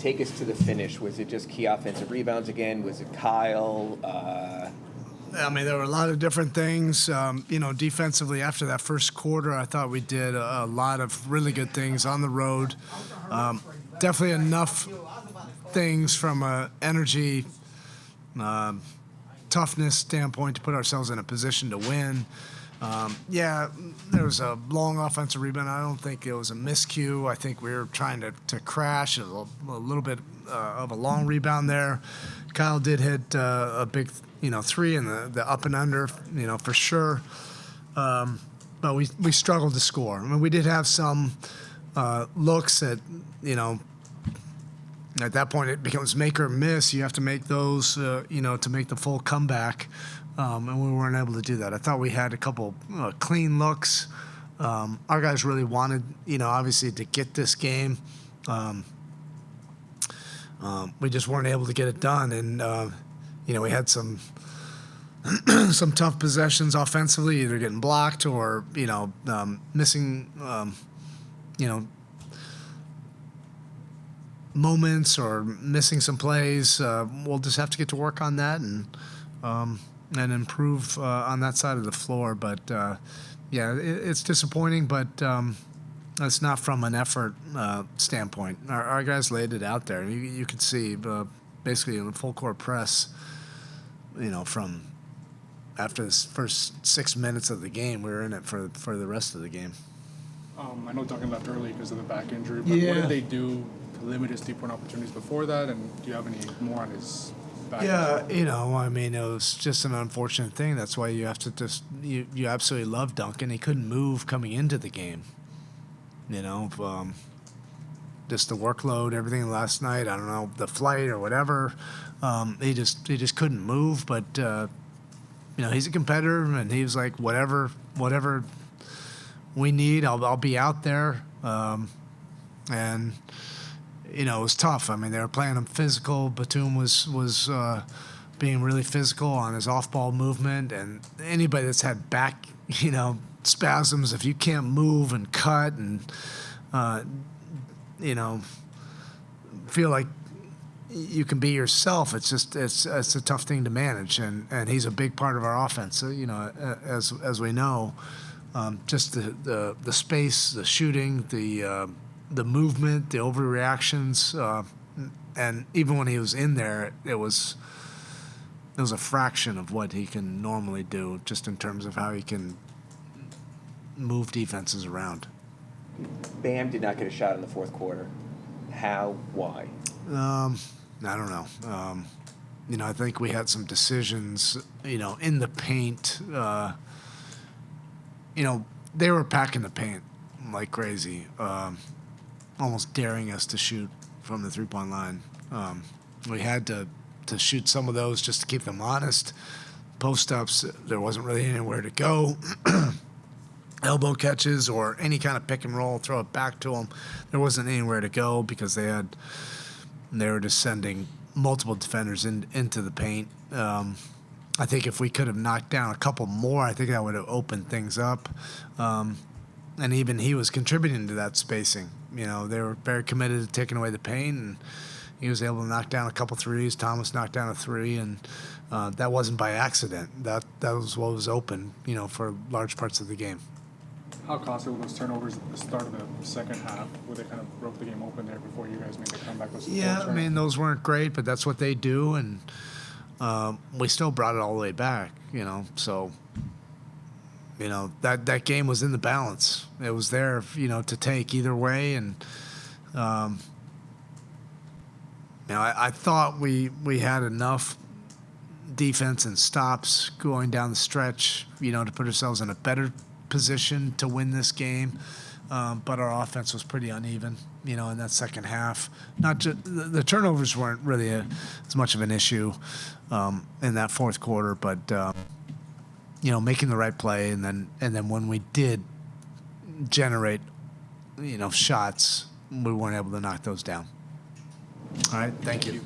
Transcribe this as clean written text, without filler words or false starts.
take us to the finish. Was it just key offensive rebounds again? Was it Kyle? I mean, there were a lot of different things. Defensively, after that first quarter, I thought we did a lot of really good things on the road. Definitely enough things from an energy, toughness standpoint to put ourselves in a position to win. There was a long offensive rebound. I don't think it was a miscue. I think we were trying to crash a little bit of a long rebound there. Kyle did hit a big, three in the up and under, for sure. But we struggled to score. I mean, we did have some looks that, at that point it becomes make or miss. You have to make those, to make the full comeback. And we weren't able to do that. I thought we had a couple clean looks. Our guys really wanted, obviously to get this game. We just weren't able to get it done. And, we had some some tough possessions offensively, either getting blocked or, missing, moments or missing some plays. We'll just have to get to work on that and improve on that side of the floor. But, it's disappointing, but it's not from an effort standpoint. Our guys laid it out there. You could see basically in the full court press, from after the first 6 minutes of the game, we were in it for the rest of the game. I know Duncan left early because of the back injury, but what did they do to limit his three-point opportunities before that? And do you have any more on his back? Yeah, it was just an unfortunate thing. That's why you have to you absolutely love Duncan. He couldn't move coming into the game. Just the workload, everything last night. I don't know, the flight or whatever. He just couldn't move. But he's a competitor, and he was like, whatever we need, I'll be out there. And it was tough. I mean, they were playing him physical. Batum was being really physical on his off-ball movement, and anybody that's had back spasms, if you can't move and cut and feel like you can be yourself, it's a tough thing to manage, and he's a big part of our offense. So, as we know, just the space, the shooting, the movement, the overreactions, and even when he was in there, it was a fraction of what he can normally do, just in terms of how he can move defenses around. Bam did not get a shot in the fourth quarter. How? Why? I don't know. I think we had some decisions, in the paint. They were packing the paint like crazy, almost daring us to shoot from the three-point line. We had to shoot some of those just to keep them honest. Post-ups, there wasn't really anywhere to go. Elbow catches or any kind of pick and roll, throw it back to them. There wasn't anywhere to go because they were just sending multiple defenders into the paint. I think if we could have knocked down a couple more, I think that would have opened things up. And even he was contributing to that spacing. They were very committed to taking away the paint, and he was able to knock down a couple threes. Thomas knocked down a three, and that wasn't by accident. That was what was open, for large parts of the game. How costly were those turnovers at the start of the second half, where they kind of broke the game open there before you guys made the comeback? I mean, those weren't great, but that's what they do, and we still brought it all the way back, So, that game was in the balance. It was there, to take either way, and I thought we had enough defense and stops going down the stretch, to put ourselves in a better position to win this game, but our offense was pretty uneven, in that second half. Not just the turnovers weren't really as much of an issue in that fourth quarter, but making the right play, and then when we did generate, shots, we weren't able to knock those down. All right, thank you.